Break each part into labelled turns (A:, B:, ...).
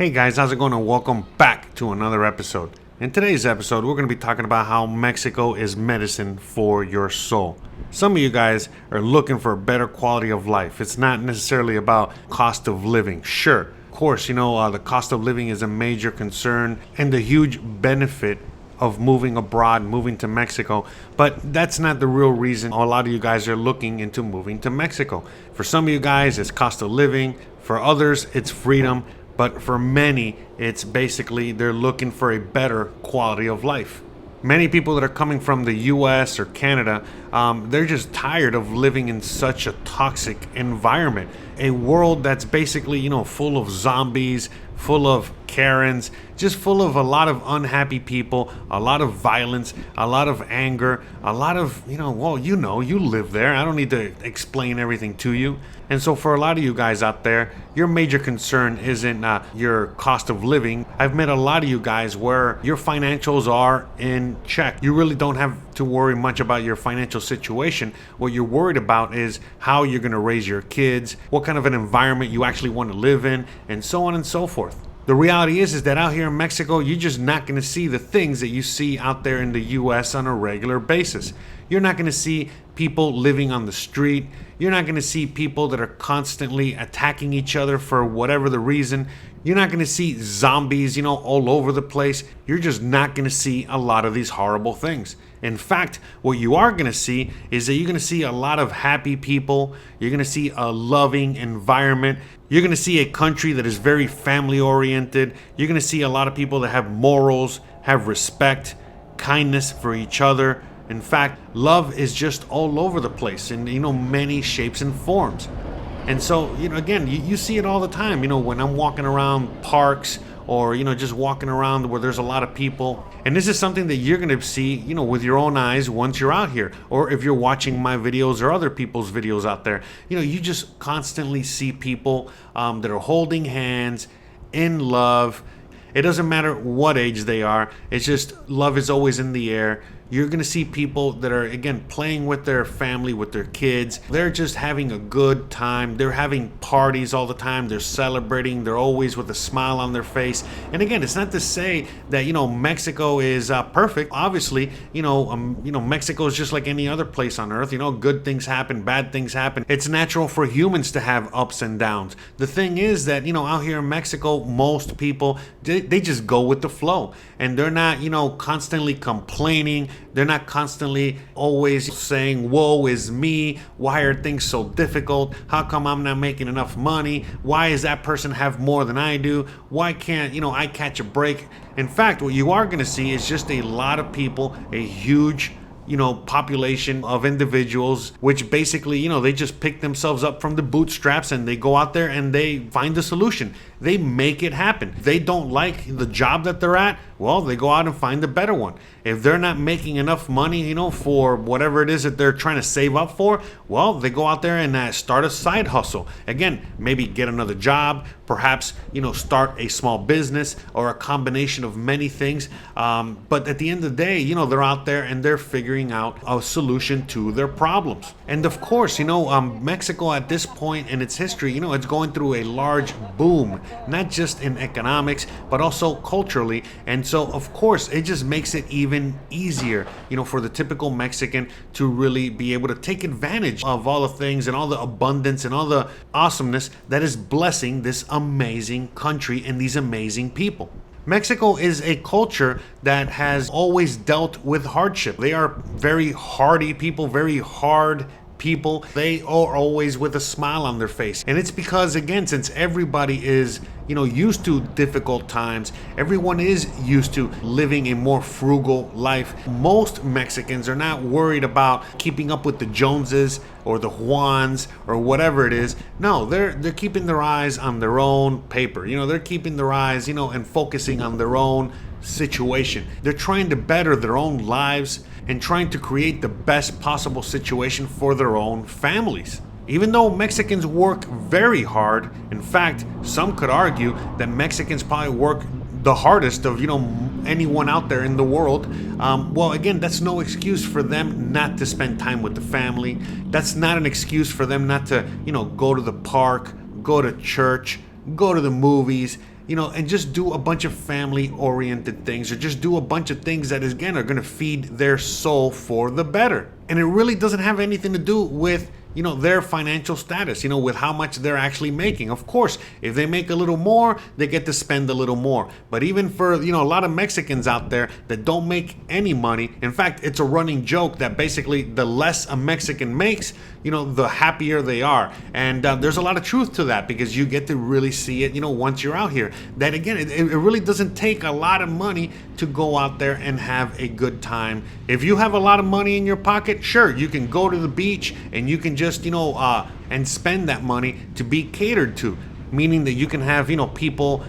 A: Hey guys, how's it going, and welcome back to another episode. In today's episode, we're going to be talking about how Mexico is medicine for your soul. Some of you guys are looking for a better quality of life. It's not necessarily about cost of living. Sure, of course, the cost of living is a major concern and the huge benefit of moving abroad, moving to Mexico. But that's not the real reason a lot of you guys are looking into moving to Mexico. For some of you guys, it's cost of living. For others, it's freedom. But for many, it's basically they're looking for a better quality of life. Many people that are coming from the US or Canada, they're just tired of living in such a toxic environment. A world that's basically, full of zombies, full of Karens, just full of a lot of unhappy people, a lot of violence, a lot of anger, a lot of, you live there. I don't need to explain everything to you. And so for a lot of you guys out there, your major concern isn't your cost of living. I've met a lot of you guys where your financials are in check. You really don't have to worry much about your financial situation. What you're worried about is how you're going to raise your kids, what kind of an environment you actually want to live in, and so on and so forth. The reality is that out here in Mexico, you're just not going to see the things that you see out there in the US on a regular basis. You're not going to see people living on the street. You're not going to see people that are constantly attacking each other for whatever the reason. You're not going to see zombies, all over the place. You're just not going to see a lot of these horrible things. In fact, what you are going to see is that you're going to see a lot of happy people. You're going to see a loving environment. You're going to see a country that is very family oriented. You're going to see a lot of people that have morals, have respect, kindness for each other. In fact, love is just all over the place in, many shapes and forms. And so, again, you see it all the time, when I'm walking around parks or, just walking around where there's a lot of people. And this is something that you're going to see, with your own eyes once you're out here. Or if you're watching my videos or other people's videos out there, you just constantly see people that are holding hands, in love. It doesn't matter what age they are. It's just love is always in the air. You're going to see people that are, again, playing with their family, with their kids. They're just having a good time. They're having parties all the time. They're celebrating. They're always with a smile on their face. And again, it's not to say that, Mexico is perfect. Obviously, Mexico is just like any other place on earth. Good things happen, bad things happen. It's natural for humans to have ups and downs. The thing is that, out here in Mexico, most people, they just go with the flow. And they're not, constantly complaining. They're not constantly always saying, woe is me. Why are things so difficult? How come I'm not making enough money? Why does that person have more than I do? Why can't, I catch a break? In fact, what you are going to see is just a lot of people, a huge population of individuals, which basically, they just pick themselves up from the bootstraps and they go out there and they find the solution. They make it happen. They don't like the job that they're at. Well, they go out and find a better one. If they're not making enough money, for whatever it is that they're trying to save up for, well, they go out there and start a side hustle. Again, maybe get another job, perhaps, start a small business or a combination of many things. But at the end of the day, they're out there and they're figuring out a solution to their problems. And of course, Mexico at this point in its history, it's going through a large boom, not just in economics, but also culturally. And so, of course, it just makes it even easier, for the typical Mexican to really be able to take advantage of all the things and all the abundance and all the awesomeness that is blessing this amazing country and these amazing people. Mexico is a culture that has always dealt with hardship. They are very hardy people, very hard people. They are always with a smile on their face. And it's because, again, since everybody is, used to difficult times, everyone is used to living a more frugal life. Most Mexicans are not worried about keeping up with the Joneses or the Juans or whatever it is. No, they're keeping their eyes on their own paper. They're keeping their eyes, and focusing on their own situation. They're trying to better their own lives and trying to create the best possible situation for their own families. Even though Mexicans work very hard, in fact, some could argue that Mexicans probably work the hardest of, anyone out there in the world. Well, again, that's no excuse for them not to spend time with the family. That's not an excuse for them not to, go to the park, go to church, go to the movies, and just do a bunch of family oriented things, or just do a bunch of things that again are going to feed their soul for the better. And it really doesn't have anything to do with their financial status, with how much they're actually making. Of course, if they make a little more, they get to spend a little more. But even for, a lot of Mexicans out there that don't make any money, in fact, it's a running joke that basically the less a Mexican makes, the happier they are. And there's a lot of truth to that, because you get to really see it, once you're out here. That again, it really doesn't take a lot of money to go out there and have a good time. If you have a lot of money in your pocket, sure, you can go to the beach and you can just, and spend that money to be catered to. Meaning that you can have, people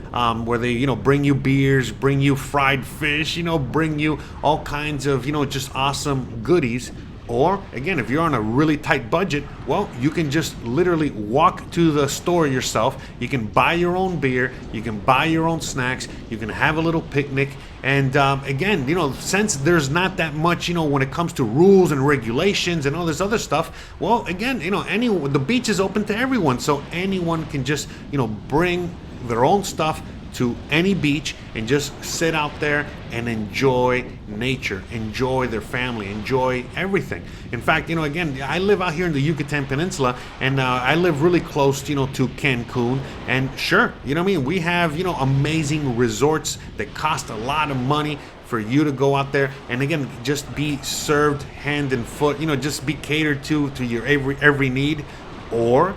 A: where they, bring you beers, bring you fried fish, bring you all kinds of, just awesome goodies. Or again, if you're on a really tight budget, well, you can just literally walk to the store yourself. You can buy your own beer, you can buy your own snacks, you can have a little picnic. And again, since there's not that much, when it comes to rules and regulations and all this other stuff, well, again, the beach is open to everyone. So anyone can just, bring their own stuff to any beach and just sit out there and enjoy nature, enjoy their family, enjoy everything. In fact, again, I live out here in the Yucatan Peninsula, and I live really close, to Cancun. And sure, we have, amazing resorts that cost a lot of money for you to go out there and again just be served hand and foot, just be catered to your every need. Or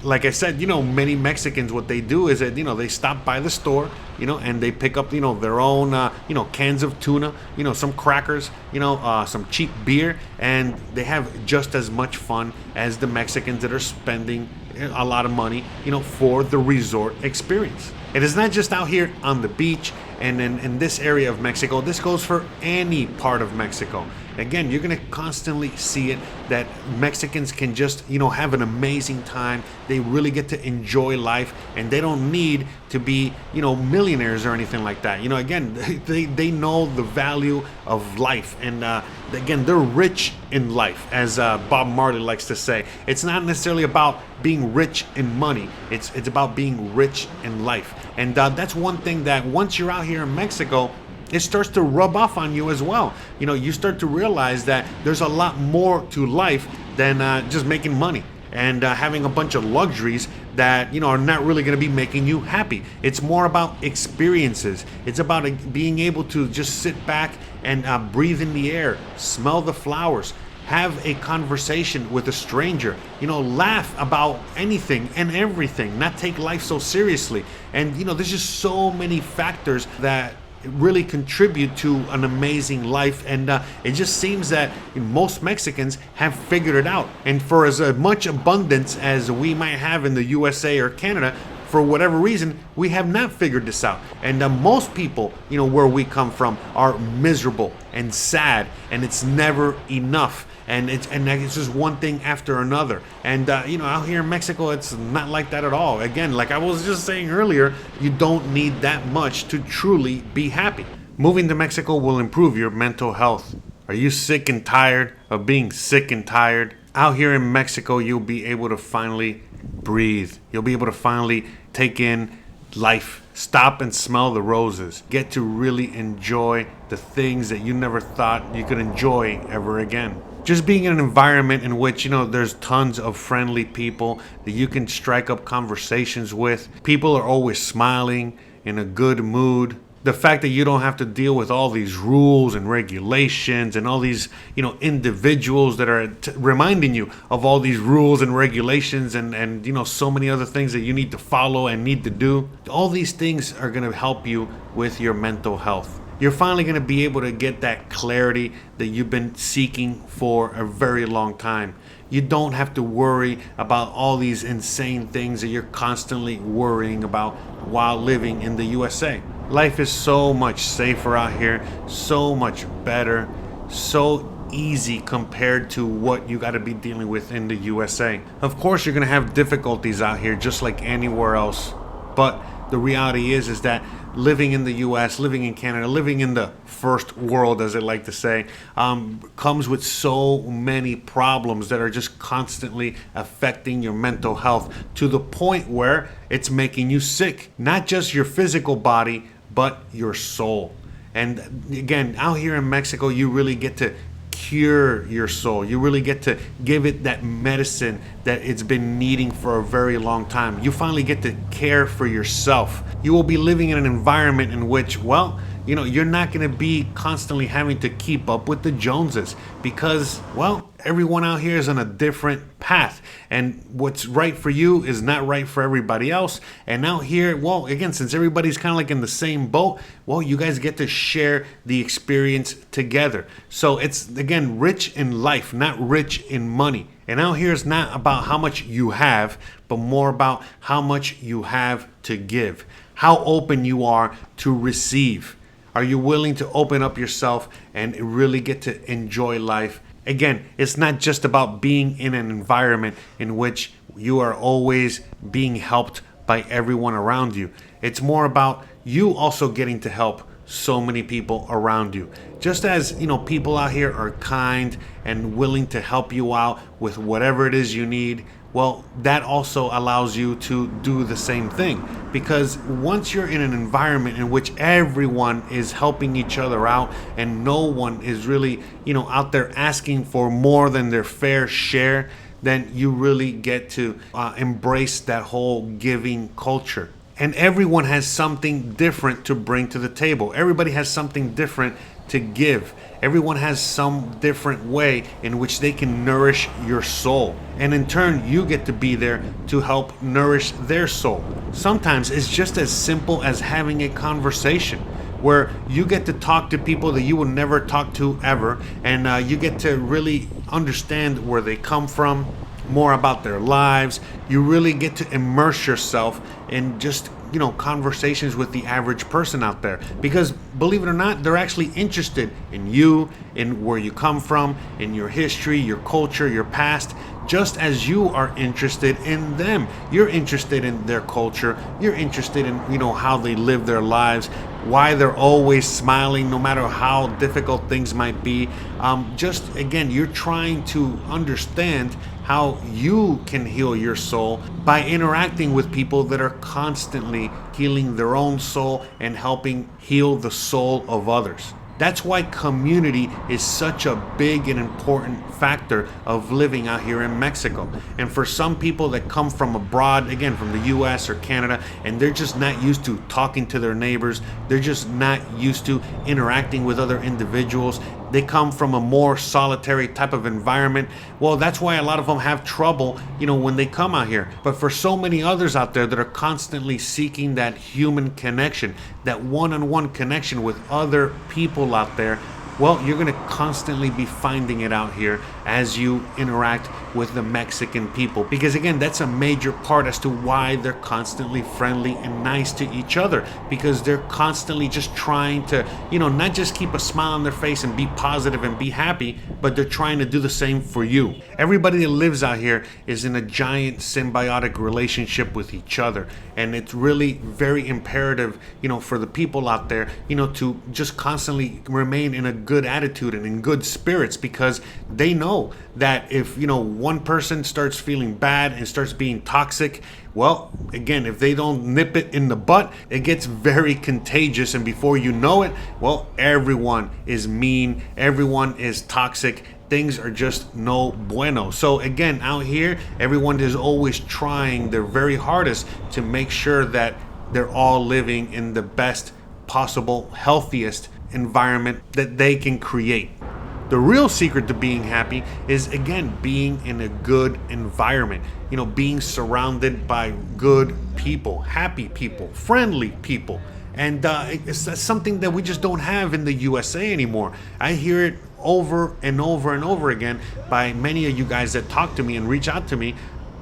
A: like I said, many Mexicans, what they do is that, they stop by the store, and they pick up, their own, cans of tuna, some crackers, some cheap beer, and they have just as much fun as the Mexicans that are spending a lot of money, for the resort experience. It is not just out here on the beach and in this area of Mexico. This goes for any part of Mexico. Again, you're going to constantly see it that Mexicans can just, have an amazing time. They really get to enjoy life, and they don't need to be, millionaires or anything like that. Again, they know the value of life. And again, they're rich in life, as Bob Marley likes to say. It's not necessarily about being rich in money. It's about being rich in life. And that's one thing that once you're out here in Mexico, it starts to rub off on you as well. You start to realize that there's a lot more to life than just making money and having a bunch of luxuries that are not really going to be making you happy. It's more about experiences. It's about being able to just sit back and breathe in the air, smell the flowers, have a conversation with a stranger, laugh about anything and everything, not take life so seriously. And there's just so many factors that really contribute to an amazing life, and it just seems that most Mexicans have figured it out. And for as much abundance as we might have in the USA or Canada, for whatever reason, we have not figured this out. And most people, where we come from, are miserable and sad, and it's never enough. And it's just one thing after another. And out here in Mexico, it's not like that at all. Again, like I was just saying earlier, you don't need that much to truly be happy. Moving to Mexico will improve your mental health. Are you sick and tired of being sick and tired? Out here in Mexico, you'll be able to finally breathe. You'll be able to finally take in life. Stop and smell the roses. Get to really enjoy the things that you never thought you could enjoy ever again. Just being in an environment in which, there's tons of friendly people that you can strike up conversations with. People are always smiling, in a good mood. The fact that you don't have to deal with all these rules and regulations and all these, individuals that are reminding you of all these rules and regulations and so many other things that you need to follow and need to do. All these things are going to help you with your mental health. You're finally going to be able to get that clarity that you've been seeking for a very long time. You don't have to worry about all these insane things that you're constantly worrying about while living in the USA. Life is so much safer out here, so much better, so easy compared to what you got to be dealing with in the USA. Of course, you're going to have difficulties out here just like anywhere else, but the reality is that living in the US, living in Canada, living in the first world, as I like to say, comes with so many problems that are just constantly affecting your mental health to the point where it's making you sick. Not just your physical body, but your soul. And again, out here in Mexico, you really get to cure your soul. You really get to give it that medicine that it's been needing for a very long time. You finally get to care for yourself. You will be living in an environment in which, well, you're not going to be constantly having to keep up with the Joneses because, well, everyone out here is on a different path. And what's right for you is not right for everybody else. And out here, well, again, since everybody's kind of like in the same boat, well, you guys get to share the experience together. So it's, again, rich in life, not rich in money. And out here is not about how much you have, but more about how much you have to give, how open you are to receive. Are you willing to open up yourself and really get to enjoy life? Again, it's not just about being in an environment in which you are always being helped by everyone around you. It's more about you also getting to help so many people around you. Just as, people out here are kind and willing to help you out with whatever it is you need, well, that also allows you to do the same thing. Because once you're in an environment in which everyone is helping each other out and no one is really, out there asking for more than their fair share, then you really get to embrace that whole giving culture. And everyone has something different to bring to the table. Everybody has something different to give. Everyone has some different way in which they can nourish your soul. And in turn, you get to be there to help nourish their soul. Sometimes it's just as simple as having a conversation where you get to talk to people that you will never talk to ever. And you get to really understand where they come from, more about their lives. You really get to immerse yourself in just conversations with the average person out there, because believe it or not, they're actually interested in you, in where you come from, in your history, your culture, your past, just as you are interested in them. You're interested in their culture. You're interested in how they live their lives, why they're always smiling no matter how difficult things might be. Just again, you're trying to understand how you can heal your soul by interacting with people that are constantly healing their own soul and helping heal the soul of others. That's why community is such a big and important factor of living out here in Mexico. And for some people that come from abroad, again, from the US or Canada, and they're just not used to talking to their neighbors, they're just not used to interacting with other individuals, they come from a more solitary type of environment, well, that's why a lot of them have trouble, when they come out here. But for so many others out there that are constantly seeking that human connection, that one-on-one connection with other people out there, well, you're going to constantly be finding it out here as you interact with the Mexican people. Because again, that's a major part as to why they're constantly friendly and nice to each other. Because they're constantly just trying to, not just keep a smile on their face and be positive and be happy, but they're trying to do the same for you. Everybody that lives out here is in a giant symbiotic relationship with each other. And it's really very imperative, for the people out there, to just constantly remain in a good attitude and in good spirits, because they know that if one person starts feeling bad and starts being toxic, well, again, if they don't nip it in the butt, it gets very contagious, and before you know it, well, everyone is mean, everyone is toxic, things are just no bueno. So again, out here, everyone is always trying their very hardest to make sure that they're all living in the best possible, healthiest environment that they can create. The real secret to being happy is, again, being in a good environment, being surrounded by good people, happy people, friendly people. And it's something that we just don't have in the USA anymore. I hear it over and over and over again by many of you guys that talk to me and reach out to me.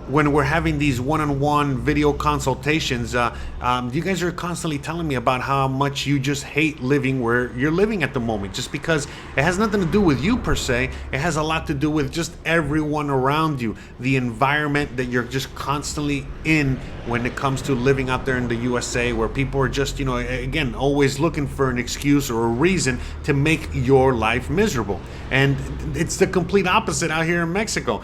A: when we're having these one-on-one video consultations, you guys are constantly telling me about how much you just hate living where you're living at the moment, just because it has nothing to do with you per se. It has a lot to do with just everyone around you, the environment that you're just constantly in when it comes to living out there in the USA, where people are just, again, always looking for an excuse or a reason to make your life miserable. And it's the complete opposite out here in Mexico.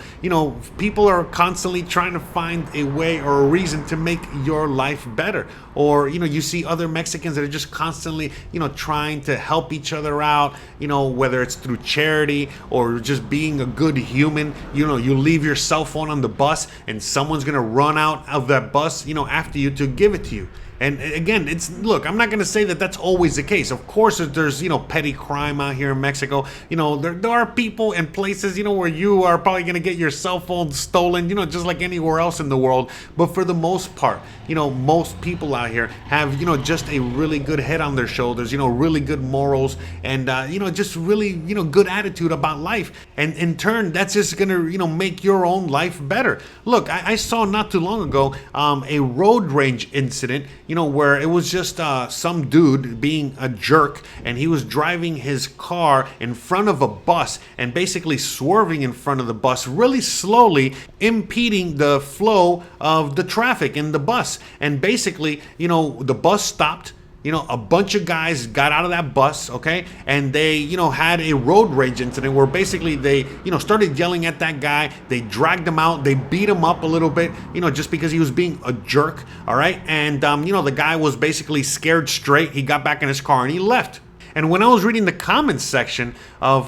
A: People are constantly trying to find a way or a reason to make your life better. Or, you see other Mexicans that are just constantly, trying to help each other out, whether it's through charity or just being a good human. You leave your cell phone on the bus and someone's going to run out of that bus, after you to give it to you. And again, look, I'm not going to say that that's always the case. Of course, there's, petty crime out here in Mexico. There are people and places, where you are probably going to get your cell phone stolen, just like anywhere else in the world. But for the most part, most people out here have, just a really good head on their shoulders, really good morals and, just really, good attitude about life. And in turn, that's just going to, make your own life better. Look, I saw not too long ago a road rage incident, where it was just some dude being a jerk, and he was driving his car in front of a bus and basically swerving in front of the bus really slowly, impeding the flow of the traffic in the bus. And basically, the bus stopped. A bunch of guys got out of that bus, okay? And they, had a road rage incident where basically they, started yelling at that guy. They dragged him out. They beat him up a little bit, just because he was being a jerk, all right? And, the guy was basically scared straight. He got back in his car and he left. And when I was reading the comments section of,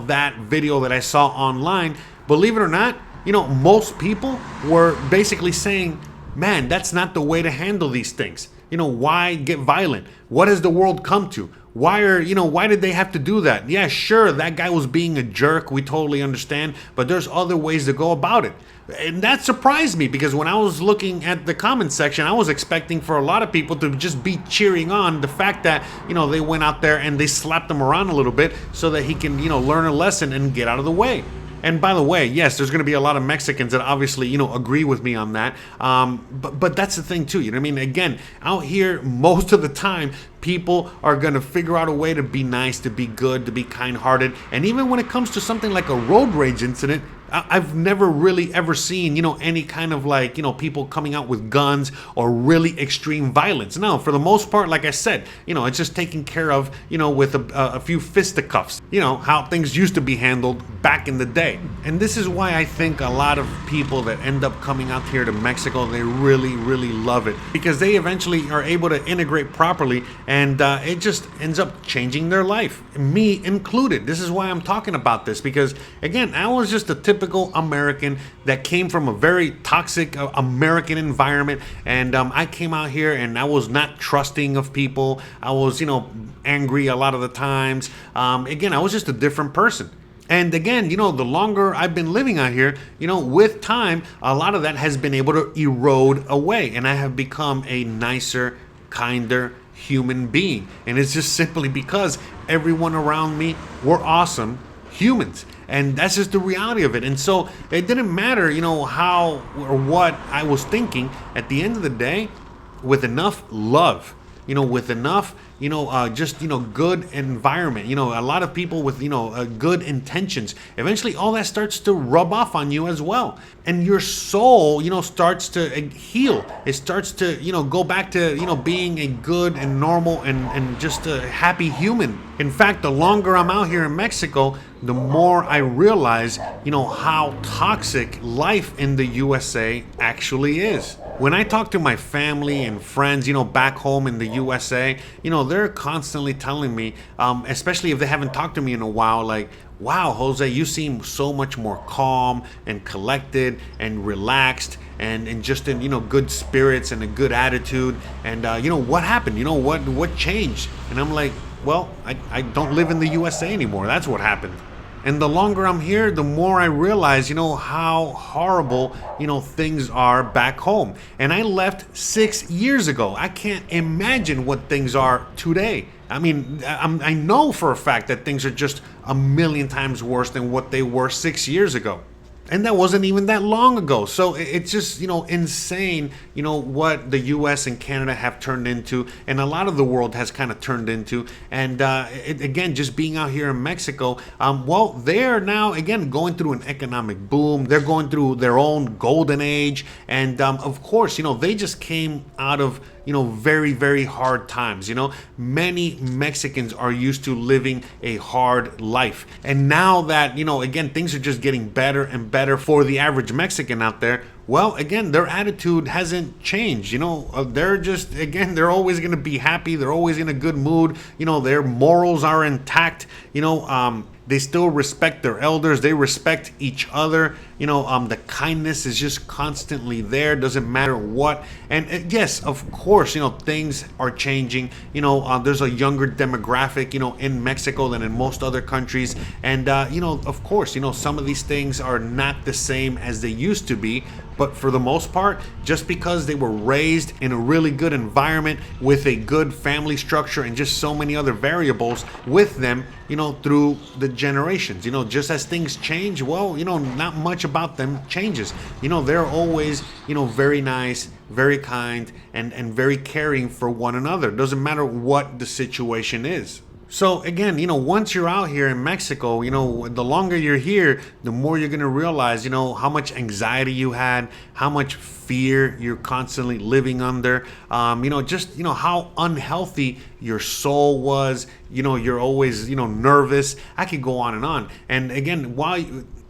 A: that video that I saw online, believe it or not, most people were basically saying, man, that's not the way to handle these things. Why get violent? What has the world come to? Why did they have to do that? Yeah, sure, that guy was being a jerk. We totally understand, but there's other ways to go about it. And that surprised me, because when I was looking at the comment section, I was expecting for a lot of people to just be cheering on the fact that, they went out there and they slapped him around a little bit so that he can, learn a lesson and get out of the way. And by the way, yes, there's going to be a lot of Mexicans that obviously, agree with me on that. But that's the thing too. Again, out here, most of the time, people are going to figure out a way to be nice, to be good, to be kind-hearted. And even when it comes to something like a road rage incident, I've never really ever seen, any kind of people coming out with guns or really extreme violence. No, for the most part, like I said, it's just taken care of, with a few fisticuffs, how things used to be handled back in the day. And this is why I think a lot of people that end up coming out here to Mexico, they really, really love it, because they eventually are able to integrate properly, and it just ends up changing their life, me included. This is why I'm talking about this, because again, I was just a typical American that came from a very toxic American environment, and I came out here and I was not trusting of people. I was, angry a lot of the times. Again, I was just a different person. And again, the longer I've been living out here, with time, a lot of that has been able to erode away, and I have become a nicer, kinder human being. And it's just simply because everyone around me were awesome humans. And that's just the reality of it. And so it didn't matter, how or what I was thinking. At the end of the day, with enough love, with enough, good environment, a lot of people with, good intentions, eventually all that starts to rub off on you as well. And your soul, starts to heal. It starts to, go back to, being a good and normal and just a happy human. In fact, the longer I'm out here in Mexico, the more I realize, how toxic life in the USA actually is. When I talk to my family and friends, back home in the USA, they're constantly telling me, especially if they haven't talked to me in a while, like, wow, Jose, you seem so much more calm and collected and relaxed and just in, good spirits and a good attitude. And, what happened? What changed? And I'm like, well, I don't live in the USA anymore. That's what happened. And the longer I'm here, the more I realize, how horrible, things are back home. And I left 6 years ago. I can't imagine what things are today. I mean, I know for a fact that things are just a million times worse than what they were 6 years ago. And that wasn't even that long ago. So it's just, insane, what the US and Canada have turned into, and a lot of the world has kind of turned into. And again, just being out here in Mexico, well, they're now, again, going through an economic boom. They're going through their own golden age. And of course, they just came out of very, very hard times. Many Mexicans are used to living a hard life. And now that, again, things are just getting better and better for the average Mexican out there, well, again, their attitude hasn't changed. They're just, again, they're always going to be happy. They're always in a good mood. Their morals are intact. They still respect their elders. They respect each other. The kindness is just constantly there. Doesn't matter what. And yes, of course, things are changing. There's a younger demographic, in Mexico than in most other countries. And, of course, some of these things are not the same as they used to be. But for the most part, just because they were raised in a really good environment with a good family structure and just so many other variables with them, through the generations, just as things change, well, not much about them changes. They're always, very nice, very kind, and very caring for one another. Doesn't matter what the situation is. So again, once you're out here in Mexico, the longer you're here, the more you're going to realize, how much anxiety you had, how much fear you're constantly living under, just, how unhealthy your soul was, you're always, nervous. I could go on and on. And again,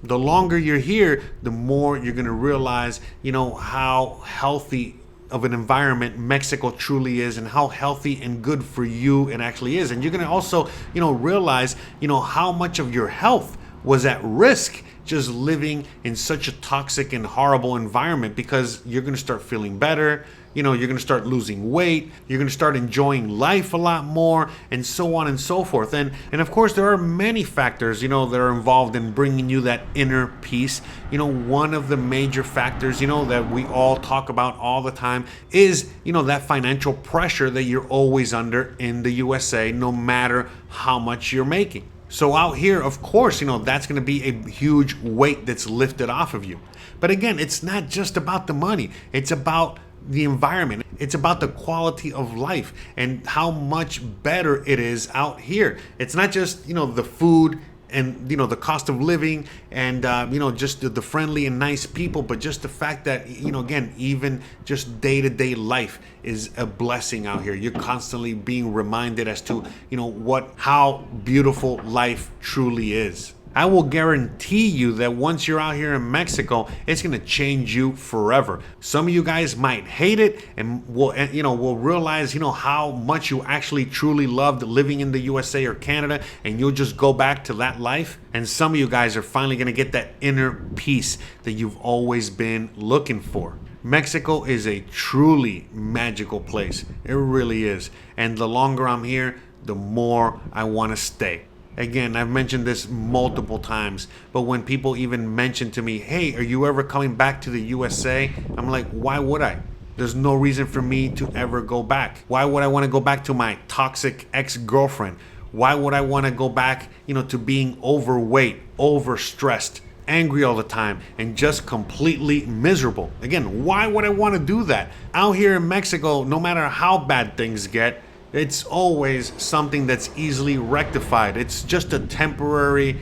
A: the longer you're here, the more you're going to realize, how healthy of an environment Mexico truly is, and how healthy and good for you it actually is. And you're going to also, realize, how much of your health was at risk just living in such a toxic and horrible environment, because you're going to start feeling better. You're going to start losing weight. You're going to start enjoying life a lot more, and so on and so forth. And of course, there are many factors, that are involved in bringing you that inner peace. One of the major factors, that we all talk about all the time is, that financial pressure that you're always under in the USA, no matter how much you're making. So out here, of course, that's going to be a huge weight that's lifted off of you. But again, it's not just about the money. It's about the environment. It's about the quality of life and how much better it is out here. It's not just, the food and, the cost of living and, just the friendly and nice people, but just the fact that, again, even just day-to-day life is a blessing out here. You're constantly being reminded as to, how beautiful life truly is. I will guarantee you that once you're out here in Mexico, it's going to change you forever. Some of you guys might hate it and will realize, how much you actually truly loved living in the USA or Canada, and you'll just go back to that life. And some of you guys are finally going to get that inner peace that you've always been looking for. Mexico is a truly magical place. It really is. And the longer I'm here, the more I want to stay. Again, I've mentioned this multiple times, but when people even mention to me, hey, are you ever coming back to the USA? I'm like, why would I? There's no reason for me to ever go back. Why would I want to go back to my toxic ex-girlfriend? Why would I want to go back, to being overweight, overstressed, angry all the time, and just completely miserable? Again, why would I want to do that? Out here in Mexico, no matter how bad things get, it's always something that's easily rectified. It's just a temporary,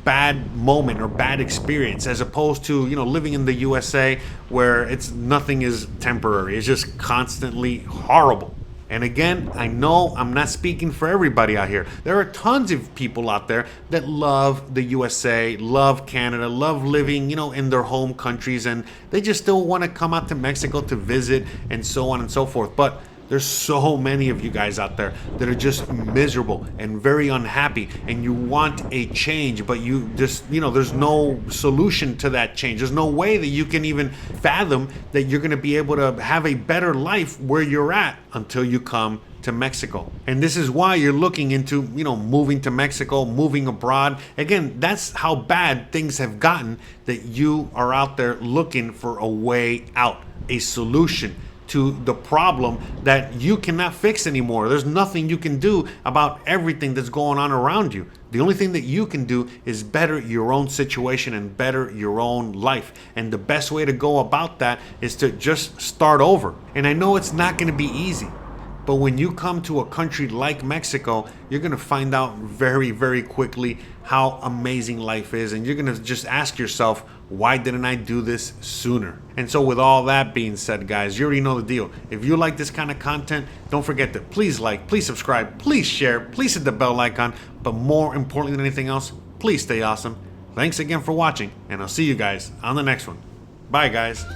A: bad moment or bad experience, as opposed to, living in the USA where nothing is temporary. It's just constantly horrible. And again, I know I'm not speaking for everybody out here. There are tons of people out there that love the USA, love Canada, love living, in their home countries, and they just still want to come out to Mexico to visit and so on and so forth. But there's so many of you guys out there that are just miserable and very unhappy, and you want a change, but you just, there's no solution to that change. There's no way that you can even fathom that you're going to be able to have a better life where you're at until you come to Mexico. And this is why you're looking into, moving to Mexico, moving abroad. Again, that's how bad things have gotten, that you are out there looking for a way out, a solution to the problem that you cannot fix anymore. There's nothing you can do about everything that's going on around you. The only thing that you can do is better your own situation and better your own life. And the best way to go about that is to just start over. And I know it's not going to be easy, but when you come to a country like Mexico, you're going to find out very, very quickly how amazing life is. And you're going to just ask yourself, why didn't I do this sooner? And so with all that being said, guys, you already know the deal. If you like this kind of content, don't forget to please like, please subscribe, please share, please hit the bell icon. But more importantly than anything else, please stay awesome. Thanks again for watching, and I'll see you guys on the next one. Bye, guys.